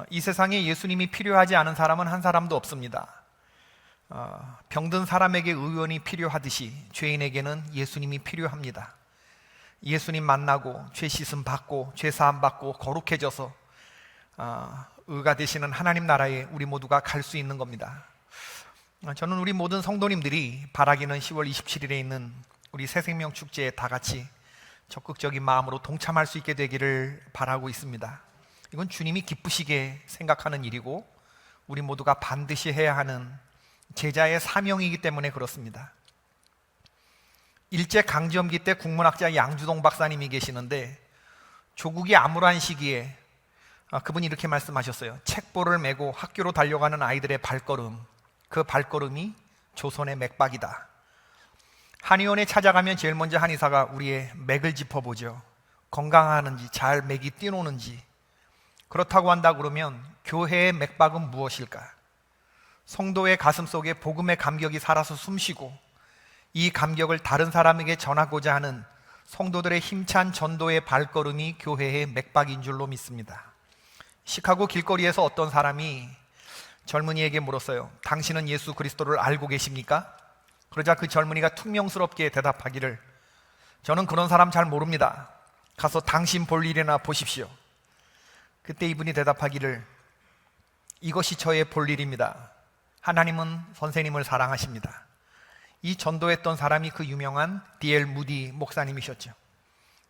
이 세상에 예수님이 필요하지 않은 사람은 한 사람도 없습니다. 병든 사람에게 의원이 필요하듯이 죄인에게는 예수님이 필요합니다. 예수님 만나고 죄 씻음 받고 죄 사함 받고 거룩해져서 의가 되시는 하나님 나라에 우리 모두가 갈 수 있는 겁니다. 저는 우리 모든 성도님들이 바라기는 10월 27일에 있는 우리 새생명 축제에 다 같이 적극적인 마음으로 동참할 수 있게 되기를 바라고 있습니다. 이건 주님이 기쁘시게 생각하는 일이고 우리 모두가 반드시 해야 하는 제자의 사명이기 때문에 그렇습니다. 일제강점기 때 국문학자 양주동 박사님이 계시는데 조국이 암울한 시기에 그분이 이렇게 말씀하셨어요. 책보를 메고 학교로 달려가는 아이들의 발걸음, 그 발걸음이 조선의 맥박이다. 한의원에 찾아가면 제일 먼저 한의사가 우리의 맥을 짚어보죠. 건강하는지, 잘 맥이 뛰노는지. 그렇다고 한다 그러면 교회의 맥박은 무엇일까? 성도의 가슴 속에 복음의 감격이 살아서 숨쉬고 이 감격을 다른 사람에게 전하고자 하는 성도들의 힘찬 전도의 발걸음이 교회의 맥박인 줄로 믿습니다. 시카고 길거리에서 어떤 사람이 젊은이에게 물었어요. 당신은 예수 그리스도를 알고 계십니까? 그러자 그 젊은이가 퉁명스럽게 대답하기를, 저는 그런 사람 잘 모릅니다. 가서 당신 볼 일이나 보십시오. 그때 이분이 대답하기를, 이것이 저의 볼 일입니다. 하나님은 선생님을 사랑하십니다. 이 전도했던 사람이 그 유명한 D.L. 무디 목사님이셨죠.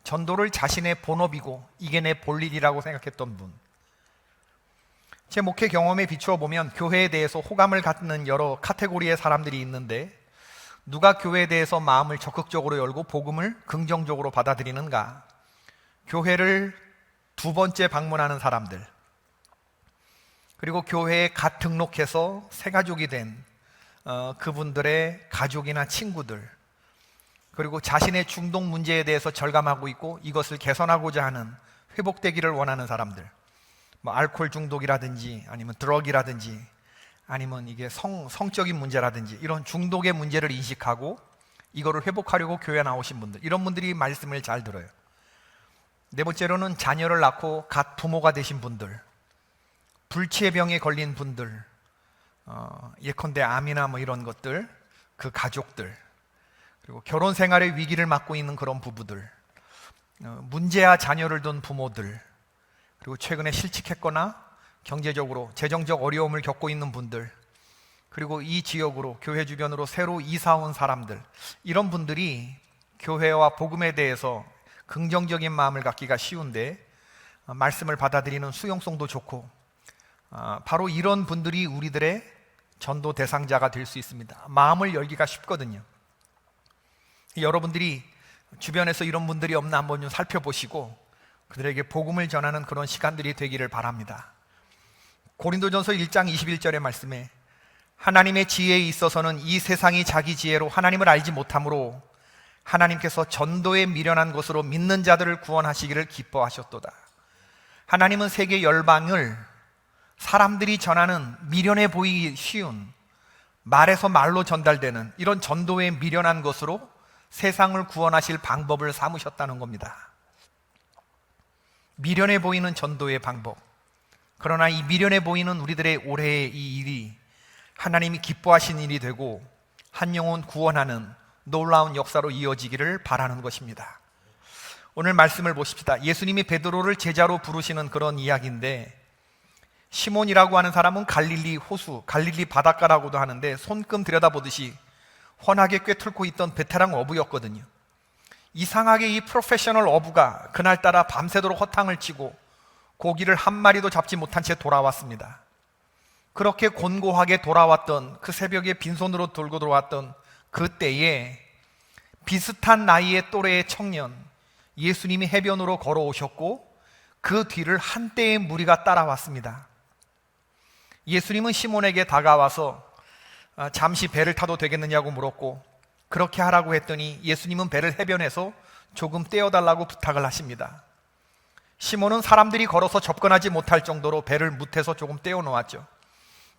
전도를 자신의 본업이고 이게 내 볼 일이라고 생각했던 분. 제 목회 경험에 비추어 보면 교회에 대해서 호감을 갖는 여러 카테고리의 사람들이 있는데 누가 교회에 대해서 마음을 적극적으로 열고 복음을 긍정적으로 받아들이는가? 교회를 두 번째 방문하는 사람들, 그리고 교회에 갓 등록해서 새가족이 된 그분들의 가족이나 친구들, 그리고 자신의 중독 문제에 대해서 절감하고 있고 이것을 개선하고자 하는, 회복되기를 원하는 사람들, 뭐 알코올 중독이라든지 아니면 드럭이라든지 아니면 이게 성적인 문제라든지 이런 중독의 문제를 인식하고 이거를 회복하려고 교회에 나오신 분들, 이런 분들이 말씀을 잘 들어요. 네 번째로는 자녀를 낳고 갓 부모가 되신 분들, 불치의 병에 걸린 분들, 예컨대 암이나 뭐 이런 것들, 그 가족들, 그리고 결혼 생활의 위기를 맞고 있는 그런 부부들, 문제아 자녀를 둔 부모들, 그리고 최근에 실직했거나 경제적으로 재정적 어려움을 겪고 있는 분들, 그리고 이 지역으로 교회 주변으로 새로 이사 온 사람들, 이런 분들이 교회와 복음에 대해서 긍정적인 마음을 갖기가 쉬운데 말씀을 받아들이는 수용성도 좋고 바로 이런 분들이 우리들의 전도 대상자가 될 수 있습니다. 마음을 열기가 쉽거든요. 여러분들이 주변에서 이런 분들이 없나 한번 좀 살펴보시고 그들에게 복음을 전하는 그런 시간들이 되기를 바랍니다. 고린도전서 1장 21절의 말씀에 하나님의 지혜에 있어서는 이 세상이 자기 지혜로 하나님을 알지 못하므로 하나님께서 전도에 미련한 것으로 믿는 자들을 구원하시기를 기뻐하셨도다. 하나님은 세계 열방을 사람들이 전하는 미련해 보이기 쉬운, 말에서 말로 전달되는 이런 전도에 미련한 것으로 세상을 구원하실 방법을 삼으셨다는 겁니다. 미련해 보이는 전도의 방법. 그러나 이 미련해 보이는 우리들의 올해의 이 일이 하나님이 기뻐하신 일이 되고 한 영혼 구원하는 놀라운 역사로 이어지기를 바라는 것입니다. 오늘 말씀을 보십시다. 예수님이 베드로를 제자로 부르시는 그런 이야기인데, 시몬이라고 하는 사람은 갈릴리 호수, 갈릴리 바닷가라고도 하는데 손금 들여다보듯이 훤하게 꿰뚫고 있던 베테랑 어부였거든요. 이상하게 이 프로페셔널 어부가 그날따라 밤새도록 허탕을 치고 고기를 한 마리도 잡지 못한 채 돌아왔습니다. 그렇게 곤고하게 돌아왔던 그 새벽에 빈손으로 들고 들어왔던 그때에 비슷한 나이의 또래의 청년, 예수님이 해변으로 걸어오셨고 그 뒤를 한때의 무리가 따라왔습니다. 예수님은 시몬에게 다가와서 잠시 배를 타도 되겠느냐고 물었고, 그렇게 하라고 했더니 예수님은 배를 해변에서 조금 떼어달라고 부탁을 하십니다. 시몬은 사람들이 걸어서 접근하지 못할 정도로 배를 무태서 조금 떼어놓았죠.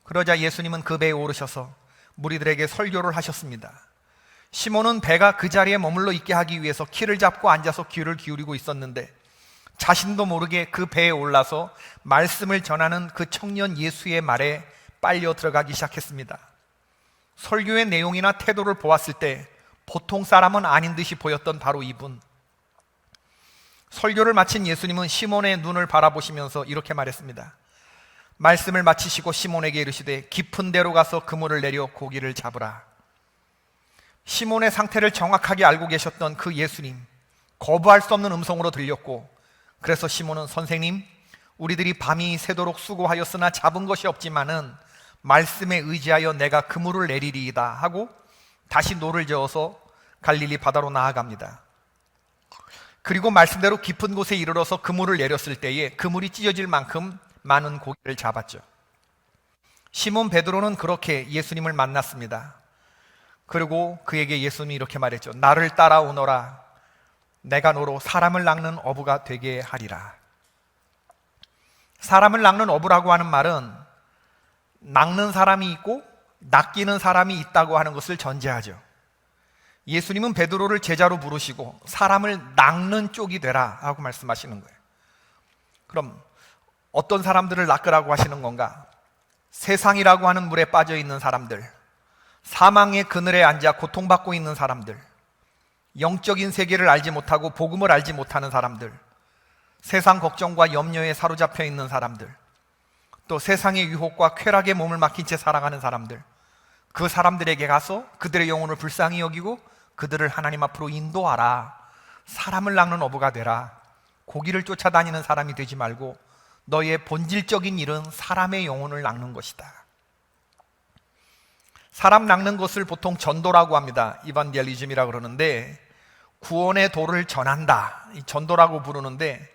그러자 예수님은 그 배에 오르셔서 무리들에게 설교를 하셨습니다. 시몬은 배가 그 자리에 머물러 있게 하기 위해서 키를 잡고 앉아서 귀를 기울이고 있었는데 자신도 모르게 그 배에 올라서 말씀을 전하는 그 청년 예수의 말에 빨려 들어가기 시작했습니다. 설교의 내용이나 태도를 보았을 때 보통 사람은 아닌 듯이 보였던 바로 이분. 설교를 마친 예수님은 시몬의 눈을 바라보시면서 이렇게 말했습니다. 말씀을 마치시고 시몬에게 이르시되 깊은 데로 가서 그물을 내려 고기를 잡으라. 시몬의 상태를 정확하게 알고 계셨던 그 예수님, 거부할 수 없는 음성으로 들렸고, 그래서 시몬은 선생님, 우리들이 밤이 새도록 수고하였으나 잡은 것이 없지만은 말씀에 의지하여 내가 그물을 내리리이다 하고 다시 노를 저어서 갈릴리 바다로 나아갑니다. 그리고 말씀대로 깊은 곳에 이르러서 그물을 내렸을 때에 그물이 찢어질 만큼 많은 고기를 잡았죠. 시몬 베드로는 그렇게 예수님을 만났습니다. 그리고 그에게 예수님이 이렇게 말했죠. 나를 따라오너라. 내가 너로 사람을 낚는 어부가 되게 하리라. 사람을 낚는 어부라고 하는 말은 낚는 사람이 있고 낚이는 사람이 있다고 하는 것을 전제하죠. 예수님은 베드로를 제자로 부르시고 사람을 낚는 쪽이 되라 하고 말씀하시는 거예요. 그럼 어떤 사람들을 낚으라고 하시는 건가? 세상이라고 하는 물에 빠져 있는 사람들, 사망의 그늘에 앉아 고통받고 있는 사람들, 영적인 세계를 알지 못하고 복음을 알지 못하는 사람들, 세상 걱정과 염려에 사로잡혀 있는 사람들, 또 세상의 유혹과 쾌락에 몸을 맡긴 채 살아가는 사람들, 그 사람들에게 가서 그들의 영혼을 불쌍히 여기고 그들을 하나님 앞으로 인도하라. 사람을 낚는 어부가 되라. 고기를 쫓아다니는 사람이 되지 말고 너의 본질적인 일은 사람의 영혼을 낚는 것이다. 사람 낚는 것을 보통 전도라고 합니다. 이반겔리즘이라고 그러는데, 구원의 도를 전한다, 이 전도라고 부르는데,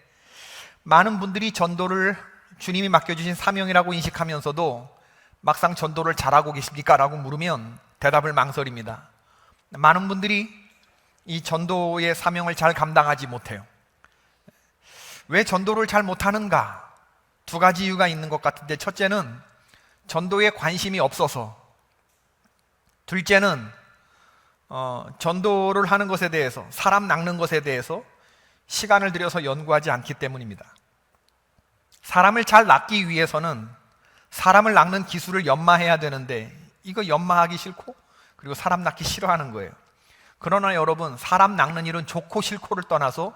많은 분들이 전도를 주님이 맡겨주신 사명이라고 인식하면서도 막상 전도를 잘하고 계십니까? 라고 물으면 대답을 망설입니다. 많은 분들이 이 전도의 사명을 잘 감당하지 못해요. 왜 전도를 잘 못하는가? 두 가지 이유가 있는 것 같은데, 첫째는 전도에 관심이 없어서, 둘째는 전도를 하는 것에 대해서, 사람 낚는 것에 대해서 시간을 들여서 연구하지 않기 때문입니다. 사람을 잘 낚기 위해서는 사람을 낚는 기술을 연마해야 되는데, 이거 연마하기 싫고 그리고 사람 낚기 싫어하는 거예요. 그러나 여러분, 사람 낚는 일은 좋고 싫고를 떠나서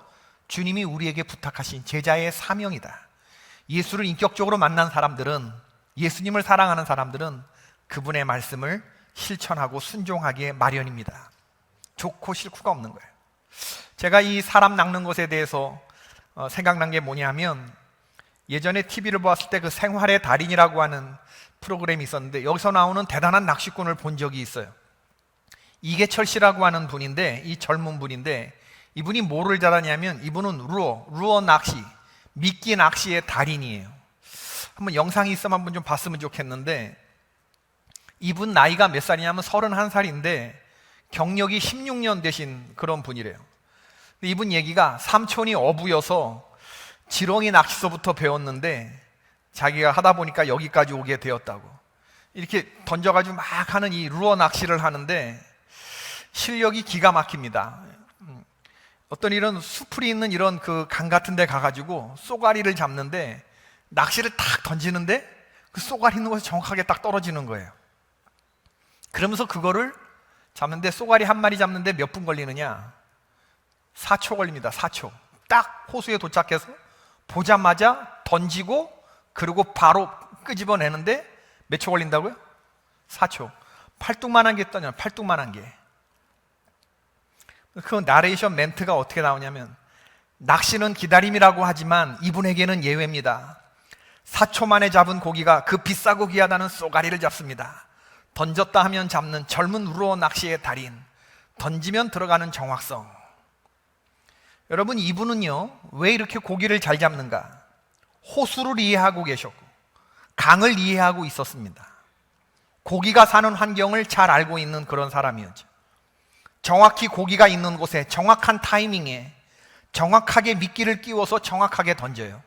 주님이 우리에게 부탁하신 제자의 사명이다. 예수를 인격적으로 만난 사람들은, 예수님을 사랑하는 사람들은 그분의 말씀을 실천하고 순종하기에 마련입니다. 좋고 싫고가 없는 거예요. 제가 이 사람 낚는 것에 대해서 생각난 게 뭐냐면, 예전에 TV를 보았을 때 그 생활의 달인이라고 하는 프로그램이 있었는데, 여기서 나오는 대단한 낚시꾼을 본 적이 있어요. 이계철 씨라고 하는 분인데, 이 젊은 분인데, 이분이 뭐를 잘하냐면, 이분은 루어 낚시, 미끼 낚시의 달인이에요. 한번 영상이 있으면 한번 좀 봤으면 좋겠는데, 이분 나이가 몇 살이냐면 31살인데 경력이 16년 되신 그런 분이래요. 근데 이분 얘기가 삼촌이 어부여서 지렁이 낚시서부터 배웠는데 자기가 하다 보니까 여기까지 오게 되었다고. 이렇게 던져가지고 막 하는 이 루어 낚시를 하는데 실력이 기가 막힙니다. 어떤 이런 수풀이 있는 이런 그 강 같은 데 가가지고 쏘가리를 잡는데, 낚시를 탁 던지는데 그 쏘가리 있는 곳에 정확하게 딱 떨어지는 거예요. 그러면서 그거를 잡는데, 쏘가리 한 마리 잡는데 몇 분 걸리느냐? 4초 걸립니다. 4초. 딱 호수에 도착해서 보자마자 던지고 그리고 바로 끄집어내는데 몇 초 걸린다고요? 4초. 팔뚝만한 게 있다냐? 팔뚝만한 게. 그 나레이션 멘트가 어떻게 나오냐면, 낚시는 기다림이라고 하지만 이분에게는 예외입니다. 4초 만에 잡은 고기가 그 비싸고 귀하다는 쏘가리를 잡습니다. 던졌다 하면 잡는 젊은 루어 낚시의 달인, 던지면 들어가는 정확성. 여러분, 이분은요 왜 이렇게 고기를 잘 잡는가? 호수를 이해하고 계셨고 강을 이해하고 있었습니다. 고기가 사는 환경을 잘 알고 있는 그런 사람이었죠. 정확히 고기가 있는 곳에 정확한 타이밍에 정확하게 미끼를 끼워서 정확하게 던져요.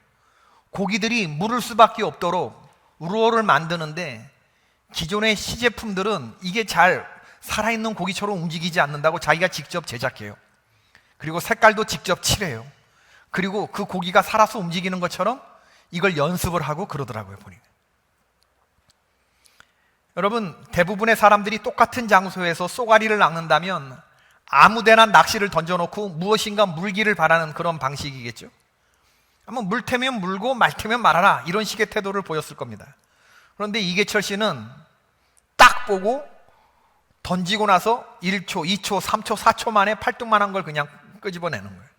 고기들이 물을 수밖에 없도록 루어를 만드는데, 기존의 시제품들은 이게 잘 살아있는 고기처럼 움직이지 않는다고 자기가 직접 제작해요. 그리고 색깔도 직접 칠해요. 그리고 그 고기가 살아서 움직이는 것처럼 이걸 연습을 하고 그러더라고요, 보니까. 여러분, 대부분의 사람들이 똑같은 장소에서 쏘가리를 낚는다면 아무데나 낚시를 던져놓고 무엇인가 물기를 바라는 그런 방식이겠죠. 한번 물 테면 물고 말 테면 말아라, 이런 식의 태도를 보였을 겁니다. 그런데 이계철 씨는 딱 보고 던지고 나서 1초, 2초, 3초, 4초 만에 팔뚝만한 걸 그냥 끄집어내는 거예요.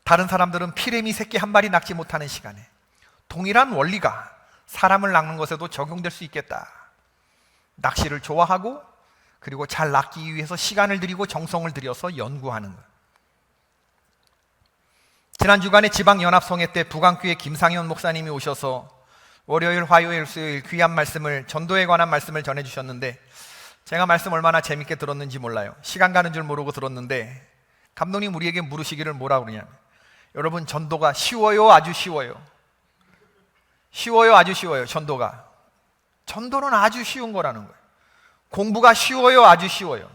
다른 사람들은 피레미 새끼 한 마리 낚지 못하는 시간에 동일한 원리가 사람을 낚는 것에도 적용될 수 있겠다. 낚시를 좋아하고 그리고 잘 낚기 위해서 시간을 들이고 정성을 들여서 연구하는 것. 지난 주간에 지방연합성회 때 북안교회 김상현 목사님이 오셔서 월요일, 화요일, 수요일 귀한 말씀을, 전도에 관한 말씀을 전해주셨는데 제가 말씀 얼마나 재밌게 들었는지 몰라요. 시간 가는 줄 모르고 들었는데 감독님 우리에게 물으시기를 뭐라고 그러냐면, 여러분 전도가 쉬워요, 아주 쉬워요? 쉬워요, 아주 쉬워요? 전도가. 전도는 아주 쉬운 거라는 거예요. 공부가 쉬워요, 아주 쉬워요?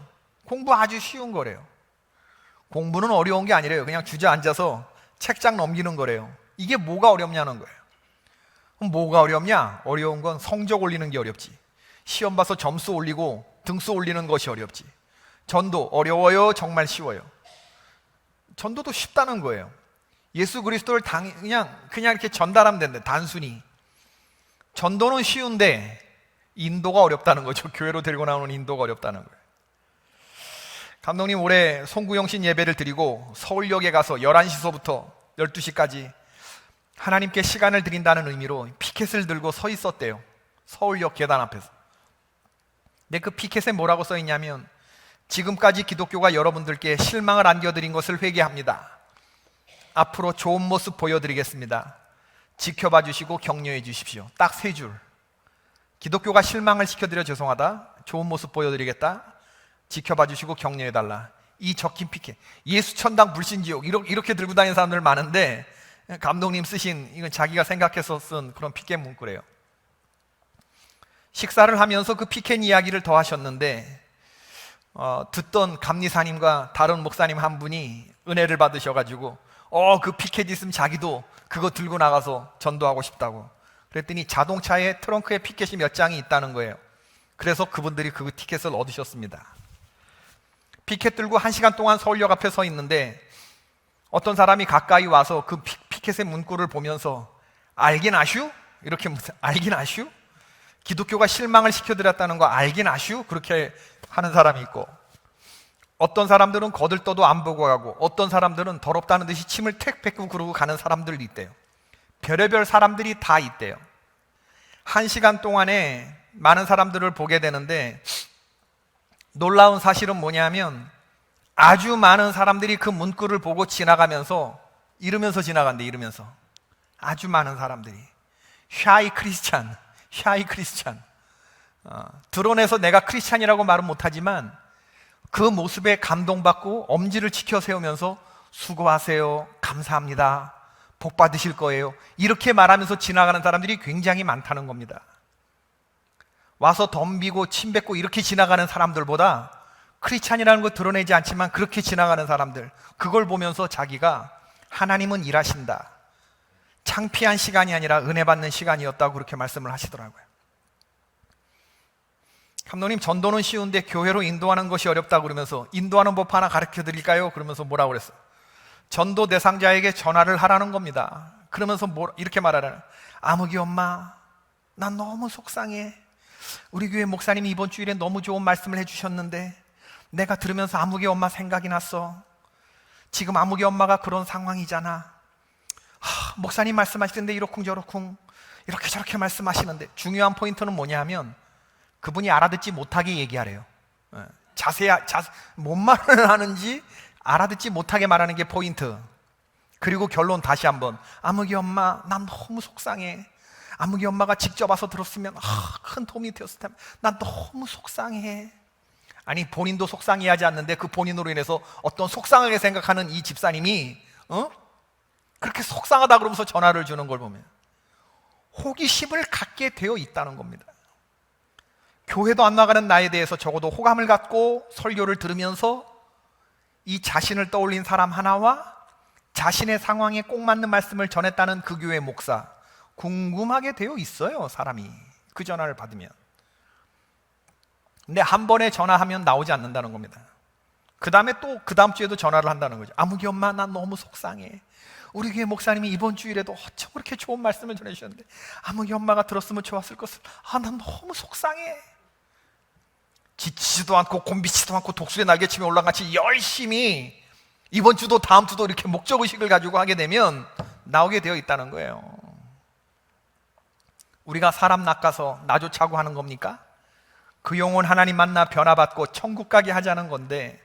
공부 아주 쉬운 거래요. 공부는 어려운 게 아니래요. 그냥 주저앉아서 책장 넘기는 거래요. 이게 뭐가 어렵냐는 거예요. 그럼 뭐가 어렵냐? 어려운 건 성적 올리는 게 어렵지. 시험 봐서 점수 올리고 등수 올리는 것이 어렵지. 전도 어려워요, 정말 쉬워요? 전도도 쉽다는 거예요. 예수 그리스도를 그냥 이렇게 전달하면 된대, 단순히. 전도는 쉬운데 인도가 어렵다는 거죠. 교회로 데리고 나오는 인도가 어렵다는 거예요. 감독님 올해 송구영신 예배를 드리고 서울역에 가서 11시서부터 12시까지 하나님께 시간을 드린다는 의미로 피켓을 들고 서 있었대요. 서울역 계단 앞에서. 근데 그 피켓에 뭐라고 써 있냐면, 지금까지 기독교가 여러분들께 실망을 안겨드린 것을 회개합니다. 앞으로 좋은 모습 보여드리겠습니다. 지켜봐 주시고 격려해 주십시오. 딱 3줄. 기독교가 실망을 시켜드려 죄송하다. 좋은 모습 보여드리겠다. 지켜봐 주시고 격려해 달라. 이 적힌 피켓. 예수 천당 불신지옥 이렇게 들고 다니는 사람들 많은데, 감독님 쓰신, 이건 자기가 생각해서 쓴 그런 피켓 문구래요. 식사를 하면서 그 피켓 이야기를 더 하셨는데, 듣던 감리사님과 다른 목사님 한 분이 은혜를 받으셔가지고 그 피켓 있으면 자기도 그거 들고 나가서 전도하고 싶다고. 그랬더니 자동차에 트렁크에 피켓이 몇 장이 있다는 거예요. 그래서 그분들이 그 티켓을 얻으셨습니다. 피켓 들고 1시간 동안 서울역 앞에 서 있는데 어떤 사람이 가까이 와서 그 피켓의 문구를 보면서 알긴 아슈? 이렇게 알긴 아슈? 기독교가 실망을 시켜드렸다는 거 알긴 아슈? 그렇게 하는 사람이 있고, 어떤 사람들은 거들떠도 안 보고 가고, 어떤 사람들은 더럽다는 듯이 침을 택 뱉고 그러고 가는 사람들이 있대요. 별의별 사람들이 다 있대요. 1시간 동안에 많은 사람들을 보게 되는데 놀라운 사실은 뭐냐면, 아주 많은 사람들이 그 문구를 보고 지나가면서 이러면서 지나간대. 이러면서. 아주 많은 사람들이 샤이 크리스찬, 샤이 크리스찬. 드러내서 내가 크리스찬이라고 말은 못하지만 그 모습에 감동받고 엄지를 치켜 세우면서 수고하세요, 감사합니다, 복 받으실 거예요, 이렇게 말하면서 지나가는 사람들이 굉장히 많다는 겁니다. 와서 덤비고 침 뱉고 이렇게 지나가는 사람들보다 크리스찬이라는 거 드러내지 않지만 그렇게 지나가는 사람들, 그걸 보면서 자기가 하나님은 일하신다, 창피한 시간이 아니라 은혜 받는 시간이었다고 그렇게 말씀을 하시더라고요. 감독님 전도는 쉬운데 교회로 인도하는 것이 어렵다고 그러면서 인도하는 법 하나 가르쳐 드릴까요? 그러면서 뭐라고 그랬어요? 전도 대상자에게 전화를 하라는 겁니다. 그러면서 이렇게 말하라는, 아무기 엄마 난 너무 속상해. 우리 교회 목사님이 이번 주일에 너무 좋은 말씀을 해주셨는데 내가 들으면서 아무기 엄마 생각이 났어. 지금 아무기 엄마가 그런 상황이잖아. 목사님 말씀하시는데 이러쿵저러쿵 이렇게 저렇게 말씀하시는데, 중요한 포인트는 뭐냐 하면 그분이 알아듣지 못하게 얘기하래요. 뭔 말을 하는지 알아듣지 못하게 말하는 게 포인트. 그리고 결론 다시 한번, 아무기 엄마 난 너무 속상해. 아무기 엄마가 직접 와서 들었으면 큰 도움이 되었을 텐데 난 너무 속상해. 아니 본인도 속상해하지 않는데 그 본인으로 인해서 어떤 속상하게 생각하는 이 집사님이 그렇게 속상하다 그러면서 전화를 주는 걸 보면 호기심을 갖게 되어 있다는 겁니다. 교회도 안 나가는 나에 대해서 적어도 호감을 갖고 설교를 들으면서 이 자신을 떠올린 사람 하나와 자신의 상황에 꼭 맞는 말씀을 전했다는 그 교회 목사, 궁금하게 되어 있어요, 사람이. 그 전화를 받으면. 근데 한 번에 전화하면 나오지 않는다는 겁니다. 그 다음에 또 그 다음 주에도 전화를 한다는 거죠. 아무개 엄마, 난 너무 속상해. 우리 교회 목사님이 이번 주일에도 어쩜 그렇게 좋은 말씀을 전해주셨는데 아무개 엄마가 들었으면 좋았을 것을. 난 너무 속상해. 지치지도 않고 곤비치도 않고 독수리 날개치며 올라같이 열심히 이번 주도 다음 주도 이렇게 목적의식을 가지고 하게 되면 나오게 되어 있다는 거예요. 우리가 사람 낚아서 나조차고 하는 겁니까? 그 영혼 하나님 만나 변화받고 천국 가게 하자는 건데,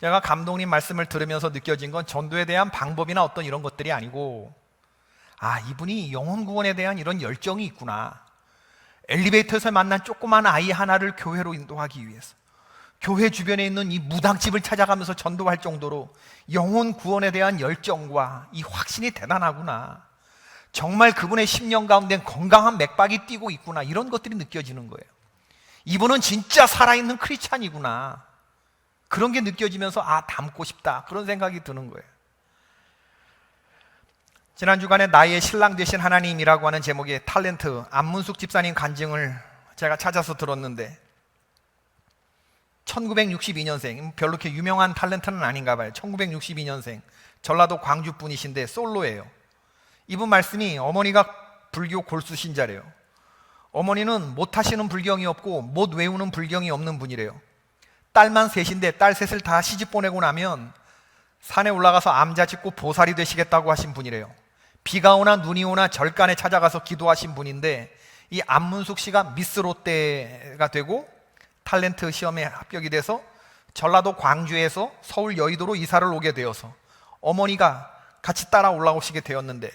제가 감독님 말씀을 들으면서 느껴진 건 전도에 대한 방법이나 어떤 이런 것들이 아니고, 이분이 영혼 구원에 대한 이런 열정이 있구나. 엘리베이터에서 만난 조그만 아이 하나를 교회로 인도하기 위해서 교회 주변에 있는 이 무당집을 찾아가면서 전도할 정도로 영혼 구원에 대한 열정과 이 확신이 대단하구나. 정말 그분의 심령 가운데 건강한 맥박이 뛰고 있구나. 이런 것들이 느껴지는 거예요. 이분은 진짜 살아있는 크리스찬이구나. 그런 게 느껴지면서 닮고 싶다. 그런 생각이 드는 거예요. 지난 주간에 나의 신랑 되신 하나님이라고 하는 제목의 탤런트 안문숙 집사님 간증을 제가 찾아서 들었는데, 1962년생, 별로 이렇게 유명한 탤런트는 아닌가 봐요. 1962년생 전라도 광주 분이신데 솔로예요. 이분 말씀이, 어머니가 불교 골수 신자래요. 어머니는 못하시는 불경이 없고 못 외우는 불경이 없는 분이래요. 딸만 셋인데 딸 셋을 다 시집 보내고 나면 산에 올라가서 암자 짓고 보살이 되시겠다고 하신 분이래요. 비가 오나 눈이 오나 절간에 찾아가서 기도하신 분인데, 이 안문숙 씨가 미스 롯데가 되고 탤런트 시험에 합격이 돼서 전라도 광주에서 서울 여의도로 이사를 오게 되어서 어머니가 같이 따라 올라오시게 되었는데,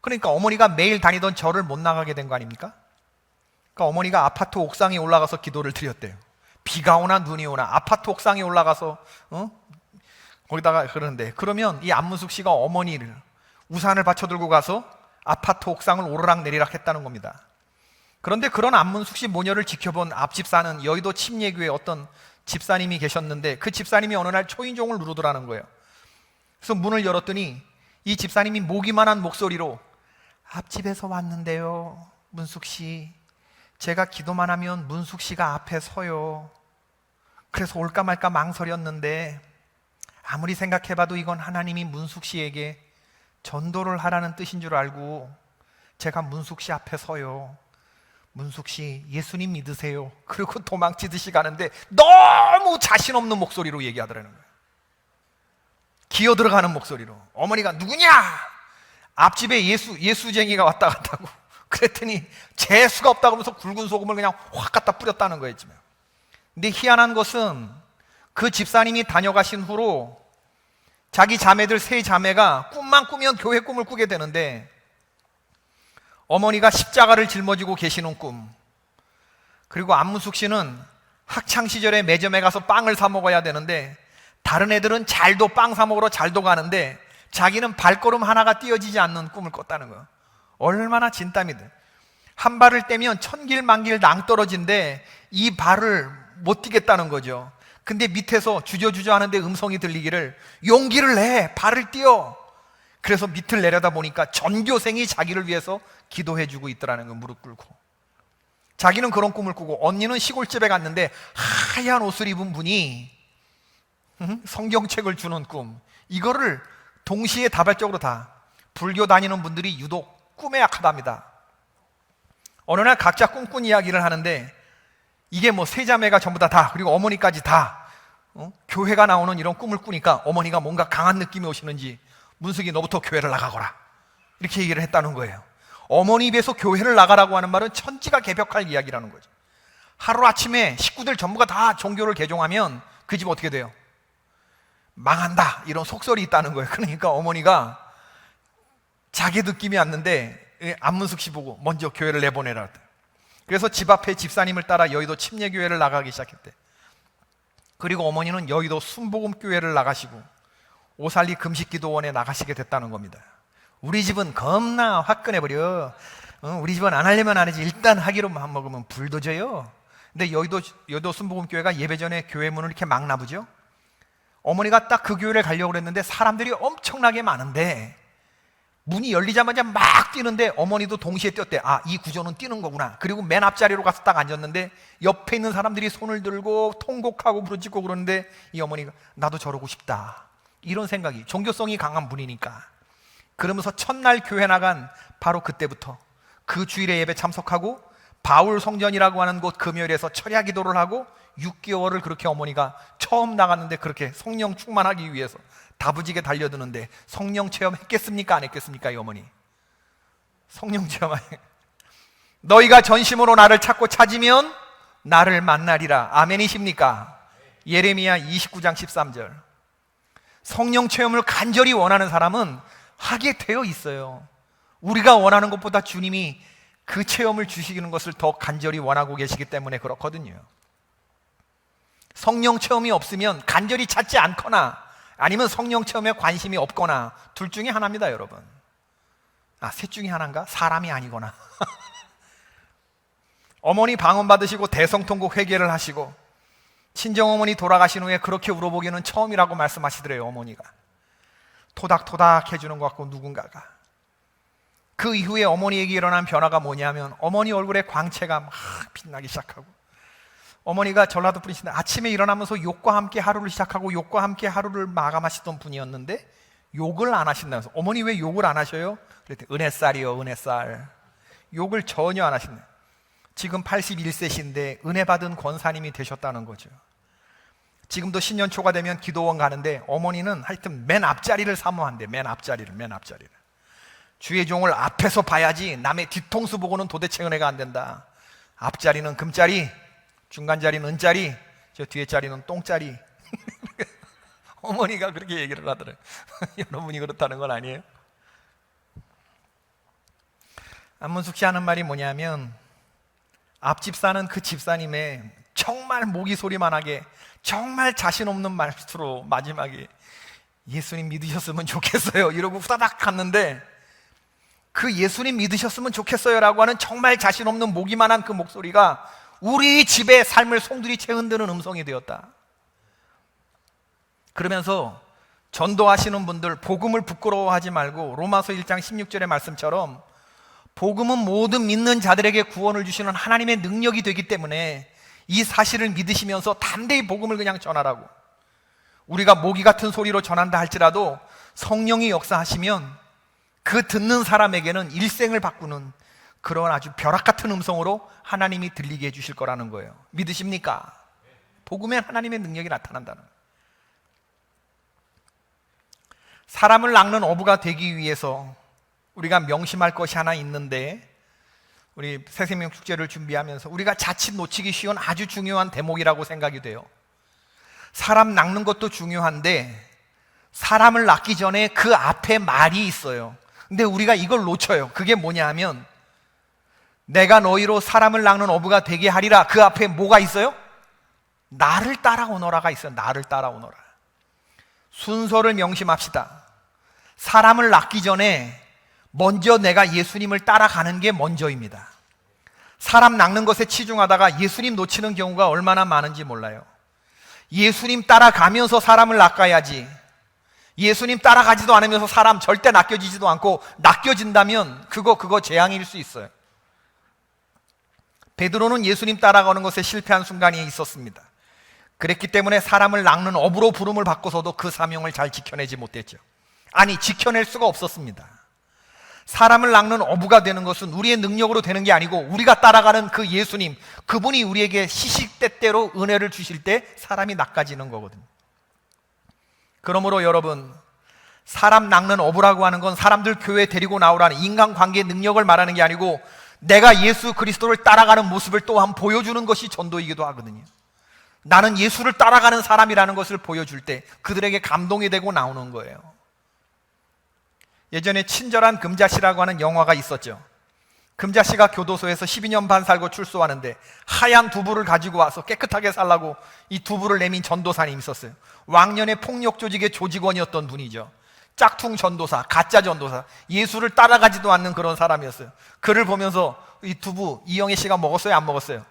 그러니까 어머니가 매일 다니던 절을 못 나가게 된 거 아닙니까? 그러니까 어머니가 아파트 옥상에 올라가서 기도를 드렸대요. 비가 오나 눈이 오나 아파트 옥상에 올라가서 거기다가 그러는데, 그러면 이 안문숙 씨가 어머니를 우산을 받쳐 들고 가서 아파트 옥상을 오르락 내리락 했다는 겁니다. 그런데 그런 안문숙 씨 모녀를 지켜본 앞집 사는 여의도 침례교회 어떤 집사님이 계셨는데, 그 집사님이 어느 날 초인종을 누르더라는 거예요. 그래서 문을 열었더니 이 집사님이 모기만한 목소리로, 앞집에서 왔는데요, 문숙 씨, 제가 기도만 하면 문숙 씨가 앞에 서요. 그래서 올까 말까 망설였는데 아무리 생각해봐도 이건 하나님이 문숙 씨에게 전도를 하라는 뜻인 줄 알고 제가 문숙 씨 앞에 서요. 문숙 씨, 예수님 믿으세요. 그리고 도망치듯이 가는데 너무 자신 없는 목소리로 얘기하더라는 거예요. 기어 들어가는 목소리로. 어머니가 누구냐? 앞집에 예수쟁이가 왔다 갔다고. 그랬더니 재수가 없다고 하면서 굵은 소금을 그냥 확 갖다 뿌렸다는 거예요. 근데 희한한 것은 그 집사님이 다녀가신 후로 자기 자매들 세 자매가 꿈만 꾸면 교회 꿈을 꾸게 되는데, 어머니가 십자가를 짊어지고 계시는 꿈, 그리고 안문숙 씨는 학창시절에 매점에 가서 빵을 사 먹어야 되는데 다른 애들은 잘도 빵 사 먹으러 잘도 가는데 자기는 발걸음 하나가 띄어지지 않는 꿈을 꿨다는 거예요. 얼마나 진땀이든. 한 발을 떼면 천길만길 낭떠러진데 이 발을 못 뛰겠다는 거죠. 근데 밑에서 주저주저 하는데 음성이 들리기를, 용기를 내, 발을 띄어. 그래서 밑을 내려다 보니까 전교생이 자기를 위해서 기도해주고 있더라는 거, 무릎 꿇고. 자기는 그런 꿈을 꾸고, 언니는 시골집에 갔는데 하얀 옷을 입은 분이 성경책을 주는 꿈, 이거를 동시에 다발적으로 다. 불교 다니는 분들이 유독 꿈에 약하답니다. 어느 날 각자 꿈꾼 이야기를 하는데, 이게 뭐 세 자매가 전부 다 그리고 어머니까지 다 교회가 나오는 이런 꿈을 꾸니까 어머니가 뭔가 강한 느낌이 오시는지, 문숙이 너부터 교회를 나가거라, 이렇게 얘기를 했다는 거예요. 어머니 입에서 교회를 나가라고 하는 말은 천지가 개벽할 이야기라는 거죠. 하루아침에 식구들 전부가 다 종교를 개종하면 그 집 어떻게 돼요? 망한다, 이런 속설이 있다는 거예요. 그러니까 어머니가 자기 느낌이 왔는데 안문숙 씨 보고 먼저 교회를 내보내라. 그래서 집 앞에 집사님을 따라 여의도 침례교회를 나가기 시작했대. 그리고 어머니는 여의도 순복음교회를 나가시고 오살리 금식기도원에 나가시게 됐다는 겁니다. 우리 집은 겁나 화끈해버려. 우리 집은 안 하려면 안 하지, 일단 하기로만 먹으면 불도저요. 근데 여의도 순복음교회가 예배 전에 교회 문을 이렇게 막 나부죠. 어머니가 딱 그 교회를 가려고 그랬는데 사람들이 엄청나게 많은데 문이 열리자마자 막 뛰는데 어머니도 동시에 뛰었대. 아, 이 구조는 뛰는 거구나. 그리고 맨 앞자리로 가서 딱 앉았는데 옆에 있는 사람들이 손을 들고 통곡하고 부르짖고 그러는데 이 어머니가 나도 저러고 싶다, 이런 생각이, 종교성이 강한 분이니까. 그러면서 첫날 교회 나간 바로 그때부터 그 주일에 예배 참석하고 바울 성전이라고 하는 곳 금요일에서 철야 기도를 하고 6개월을 그렇게 어머니가 처음 나갔는데 그렇게 성령 충만하기 위해서 다부지게 달려드는데 성령 체험했겠습니까? 안 했겠습니까? 이 어머니 성령 체험. 너희가 전심으로 나를 찾고 찾으면 나를 만나리라. 아멘이십니까? 예레미야 29장 13절. 성령 체험을 간절히 원하는 사람은 하게 되어 있어요. 우리가 원하는 것보다 주님이 그 체험을 주시는 것을 더 간절히 원하고 계시기 때문에 그렇거든요. 성령 체험이 없으면 간절히 찾지 않거나 아니면 성령 체험에 관심이 없거나 둘 중에 하나입니다, 여러분. 셋 중에 하나인가? 사람이 아니거나. 어머니 방언 받으시고 대성통곡 회개를 하시고 친정어머니 돌아가신 후에 그렇게 울어보기는 처음이라고 말씀하시더래요. 어머니가 토닥토닥 해주는 것 같고 누군가가. 그 이후에 어머니에게 일어난 변화가 뭐냐면 어머니 얼굴에 광채가 막 빛나기 시작하고, 어머니가 전라도 분이신데 아침에 일어나면서 욕과 함께 하루를 시작하고 욕과 함께 하루를 마감하시던 분이었는데 욕을 안 하신다면서. 어머니 왜 욕을 안 하셔요? 그랬더니 은혜살이요, 은혜살. 욕을 전혀 안 하신대요. 지금 81세신데 은혜 받은 권사님이 되셨다는 거죠. 지금도 신년초가 되면 기도원 가는데 어머니는 하여튼 맨 앞자리를 사모한대. 맨 앞자리를. 주의 종을 앞에서 봐야지 남의 뒤통수 보고는 도대체 은혜가 안 된다. 앞자리는 금자리, 중간자리는 은자리, 저 뒤에 자리는 똥자리. 어머니가 그렇게 얘기를 하더래요. 여러분이 그렇다는 건 아니에요? 안문숙 씨 하는 말이 뭐냐면 앞집 사는 그 집사님의 정말 모기 소리만 하게 정말 자신 없는 말투로 마지막에 예수님 믿으셨으면 좋겠어요 이러고 후다닥 갔는데, 그 예수님 믿으셨으면 좋겠어요 라고 하는 정말 자신 없는 모기만한 그 목소리가 우리 집의 삶을 송두리째 흔드는 음성이 되었다. 그러면서 전도하시는 분들 복음을 부끄러워하지 말고 로마서 1장 16절의 말씀처럼 복음은 모든 믿는 자들에게 구원을 주시는 하나님의 능력이 되기 때문에 이 사실을 믿으시면서 담대히 복음을 그냥 전하라고. 우리가 모기 같은 소리로 전한다 할지라도 성령이 역사하시면 그 듣는 사람에게는 일생을 바꾸는 그런 아주 벼락 같은 음성으로 하나님이 들리게 해주실 거라는 거예요. 믿으십니까? 복음에 하나님의 능력이 나타난다는 거예요. 사람을 낚는 어부가 되기 위해서 우리가 명심할 것이 하나 있는데, 우리 새생명 축제를 준비하면서 우리가 자칫 놓치기 쉬운 아주 중요한 대목이라고 생각이 돼요. 사람 낚는 것도 중요한데 사람을 낚기 전에 그 앞에 말이 있어요. 근데 우리가 이걸 놓쳐요. 그게 뭐냐 하면 내가 너희로 사람을 낚는 어부가 되게 하리라. 그 앞에 뭐가 있어요? 나를 따라오너라가 있어요. 나를 따라오너라. 순서를 명심합시다. 사람을 낚기 전에 먼저 내가 예수님을 따라가는 게 먼저입니다. 사람 낚는 것에 치중하다가 예수님 놓치는 경우가 얼마나 많은지 몰라요. 예수님 따라가면서 사람을 낚아야지, 예수님 따라가지도 않으면서 사람 절대 낚여지지도 않고, 낚여진다면 그거 재앙일 수 있어요. 베드로는 예수님 따라가는 것에 실패한 순간이 있었습니다. 그랬기 때문에 사람을 낚는 어부로 부름을 받고서도 그 사명을 잘 지켜내지 못했죠. 아니, 지켜낼 수가 없었습니다. 사람을 낚는 어부가 되는 것은 우리의 능력으로 되는 게 아니고 우리가 따라가는 그 예수님, 그분이 우리에게 시시때때로 은혜를 주실 때 사람이 낚아지는 거거든요. 그러므로 여러분, 사람 낚는 어부라고 하는 건 사람들 교회에 데리고 나오라는 인간관계의 능력을 말하는 게 아니고 내가 예수 그리스도를 따라가는 모습을 또한 보여주는 것이 전도이기도 하거든요. 나는 예수를 따라가는 사람이라는 것을 보여줄 때 그들에게 감동이 되고 나오는 거예요. 예전에 친절한 금자씨라고 하는 영화가 있었죠. 금자씨가 교도소에서 12년 반 살고 출소하는데 하얀 두부를 가지고 와서 깨끗하게 살라고 이 두부를 내민 전도사님이 있었어요. 왕년의 폭력 조직의 조직원이었던 분이죠. 짝퉁 전도사, 가짜 전도사, 예수를 따라가지도 않는 그런 사람이었어요. 그를 보면서 이 두부 이영애 씨가 먹었어요? 안 먹었어요?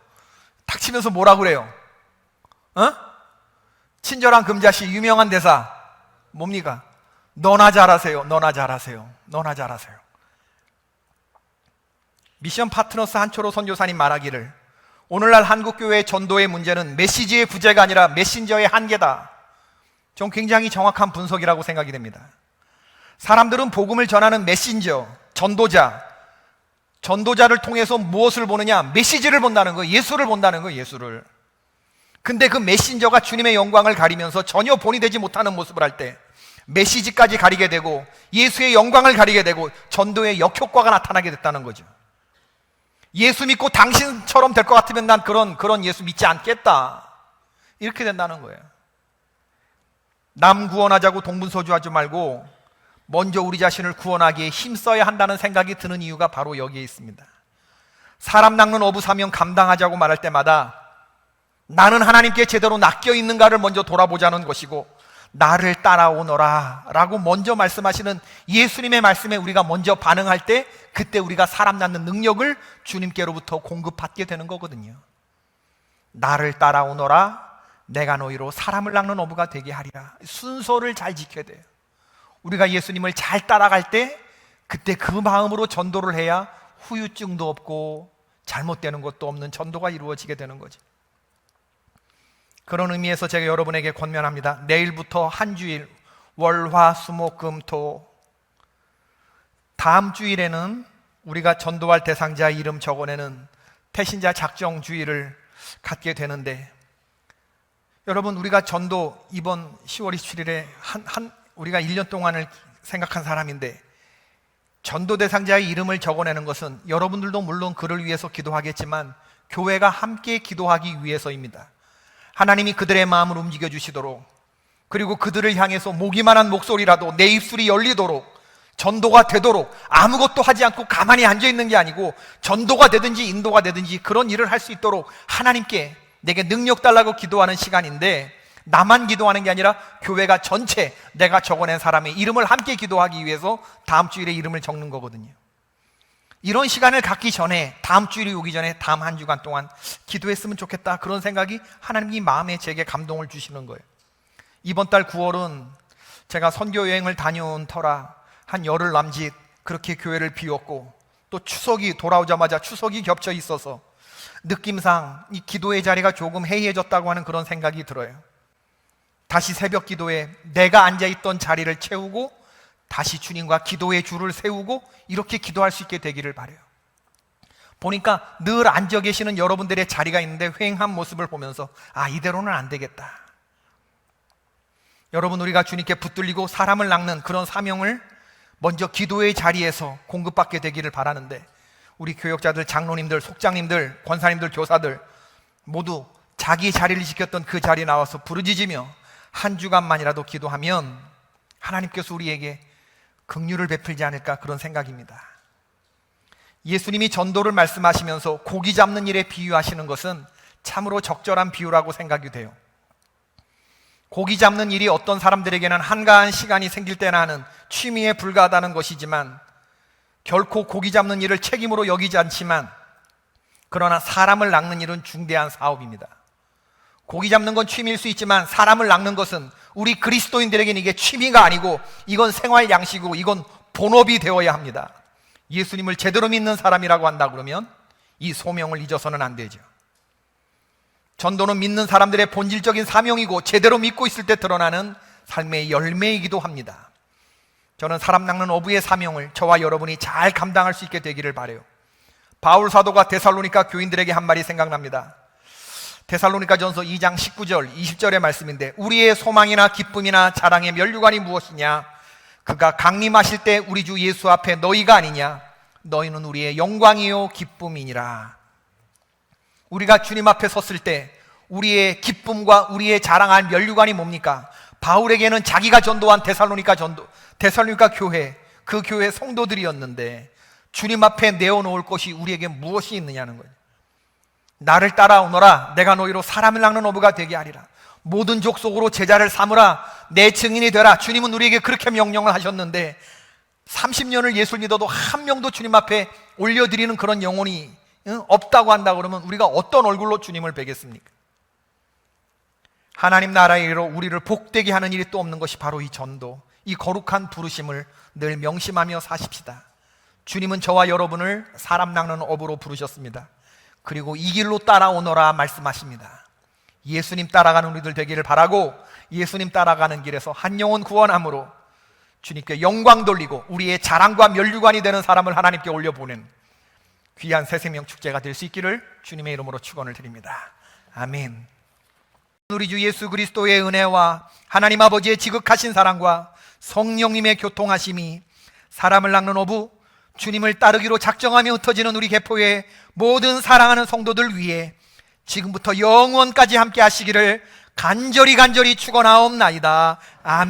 탁 치면서 뭐라 그래요? 친절한 금자씨 유명한 대사 뭡니까? 너나 잘하세요. 너나 잘하세요. 너나 잘하세요. 미션 파트너스 한초로 선교사님 말하기를 오늘날 한국교회의 전도의 문제는 메시지의 부재가 아니라 메신저의 한계다. 전 굉장히 정확한 분석이라고 생각이 됩니다. 사람들은 복음을 전하는 메신저, 전도자를 통해서 무엇을 보느냐? 메시지를 본다는 거예요. 예수를 본다는 거예요. 예수를. 근데 그 메신저가 주님의 영광을 가리면서 전혀 본이 되지 못하는 모습을 할 때 메시지까지 가리게 되고 예수의 영광을 가리게 되고 전도의 역효과가 나타나게 됐다는 거죠. 예수 믿고 당신처럼 될 것 같으면 난 그런 예수 믿지 않겠다. 이렇게 된다는 거예요. 남 구원하자고 동분서주하지 말고 먼저 우리 자신을 구원하기에 힘써야 한다는 생각이 드는 이유가 바로 여기에 있습니다. 사람 낚는 어부 사명 감당하자고 말할 때마다 나는 하나님께 제대로 낚여 있는가를 먼저 돌아보자는 것이고 나를 따라오너라 라고 먼저 말씀하시는 예수님의 말씀에 우리가 먼저 반응할 때 그때 우리가 사람 낳는 능력을 주님께로부터 공급받게 되는 거거든요. 나를 따라오너라 내가 너희로 사람을 낚는 어부가 되게 하리라. 순서를 잘 지켜야 돼요. 우리가 예수님을 잘 따라갈 때 그때 그 마음으로 전도를 해야 후유증도 없고 잘못되는 것도 없는 전도가 이루어지게 되는 거죠. 그런 의미에서 제가 여러분에게 권면합니다. 내일부터 한 주일 월, 화, 수, 목, 금, 토 다음 주일에는 우리가 전도할 대상자 이름 적어내는 태신자 작정 주일을 갖게 되는데 여러분 우리가 전도 이번 10월 27일에 우리가 1년 동안을 생각한 사람인데 전도 대상자의 이름을 적어내는 것은 여러분들도 물론 그를 위해서 기도하겠지만 교회가 함께 기도하기 위해서입니다. 하나님이 그들의 마음을 움직여 주시도록 그리고 그들을 향해서 모기만한 목소리라도 내 입술이 열리도록 전도가 되도록 아무것도 하지 않고 가만히 앉아있는 게 아니고 전도가 되든지 인도가 되든지 그런 일을 할 수 있도록 하나님께 내게 능력 달라고 기도하는 시간인데 나만 기도하는 게 아니라 교회가 전체 내가 적어낸 사람의 이름을 함께 기도하기 위해서 다음 주일에 이름을 적는 거거든요. 이런 시간을 갖기 전에 다음 주일이 오기 전에 다음 한 주간 동안 기도했으면 좋겠다 그런 생각이 하나님이 마음에 제게 감동을 주시는 거예요. 이번 달 9월은 제가 선교 여행을 다녀온 터라 한 열흘 남짓 그렇게 교회를 비웠고 또 추석이 돌아오자마자 추석이 겹쳐 있어서 느낌상 이 기도의 자리가 조금 해이해졌다고 하는 그런 생각이 들어요. 다시 새벽 기도에 내가 앉아있던 자리를 채우고 다시 주님과 기도의 줄을 세우고 이렇게 기도할 수 있게 되기를 바라요. 보니까 늘 앉아 계시는 여러분들의 자리가 있는데 휑한 모습을 보면서 이대로는 안 되겠다. 여러분 우리가 주님께 붙들리고 사람을 낚는 그런 사명을 먼저 기도의 자리에서 공급받게 되기를 바라는데 우리 교역자들, 장로님들, 속장님들, 권사님들, 교사들 모두 자기 자리를 지켰던 그 자리에 나와서 부르짖으며 한 주간만이라도 기도하면 하나님께서 우리에게 긍휼을 베풀지 않을까 그런 생각입니다. 예수님이 전도를 말씀하시면서 고기 잡는 일에 비유하시는 것은 참으로 적절한 비유라고 생각이 돼요. 고기 잡는 일이 어떤 사람들에게는 한가한 시간이 생길 때나 하는 취미에 불과하다는 것이지만 결코 고기 잡는 일을 책임으로 여기지 않지만 그러나 사람을 낚는 일은 중대한 사업입니다. 고기 잡는 건 취미일 수 있지만 사람을 낚는 것은 우리 그리스도인들에게는 이게 취미가 아니고 이건 생활 양식이고 이건 본업이 되어야 합니다. 예수님을 제대로 믿는 사람이라고 한다 그러면 이 소명을 잊어서는 안 되죠. 전도는 믿는 사람들의 본질적인 사명이고 제대로 믿고 있을 때 드러나는 삶의 열매이기도 합니다. 저는 사람 낚는 어부의 사명을 저와 여러분이 잘 감당할 수 있게 되기를 바라요. 바울 사도가 데살로니가 교인들에게 한 말이 생각납니다. 데살로니가전서 2장 19절 20절의 말씀인데 우리의 소망이나 기쁨이나 자랑의 면류관이 무엇이냐? 그가 강림하실 때 우리 주 예수 앞에 너희가 아니냐? 너희는 우리의 영광이요 기쁨이니라. 우리가 주님 앞에 섰을 때 우리의 기쁨과 우리의 자랑할 면류관이 뭡니까? 바울에게는 자기가 전도한 데살로니가 교회, 그 교회 성도들이었는데 주님 앞에 내어놓을 것이 우리에게 무엇이 있느냐는 거예요. 나를 따라오너라 내가 너희로 사람을 낚는 어부가 되게 하리라. 모든 족속으로 제자를 삼으라 내 증인이 되라. 주님은 우리에게 그렇게 명령을 하셨는데 30년을 예수 믿어도 한 명도 주님 앞에 올려드리는 그런 영혼이 없다고 한다 그러면 우리가 어떤 얼굴로 주님을 뵈겠습니까? 하나님 나라의 일로 우리를 복되게 하는 일이 또 없는 것이 바로 이 전도, 이 거룩한 부르심을 늘 명심하며 사십시다. 주님은 저와 여러분을 사람 낚는 업으로 부르셨습니다. 그리고 이 길로 따라오너라 말씀하십니다. 예수님 따라가는 우리들 되기를 바라고, 예수님 따라가는 길에서 한 영혼 구원함으로 주님께 영광 돌리고 우리의 자랑과 면류관이 되는 사람을 하나님께 올려보낸 귀한 새생명 축제가 될 수 있기를 주님의 이름으로 축원을 드립니다. 아멘. 우리 주 예수 그리스도의 은혜와 하나님 아버지의 지극하신 사랑과 성령님의 교통하심이 사람을 낚는 어부 주님을 따르기로 작정하며 흩어지는 우리 개포의 모든 사랑하는 성도들 위해 지금부터 영원까지 함께 하시기를 간절히 축원하옵나이다. 아멘.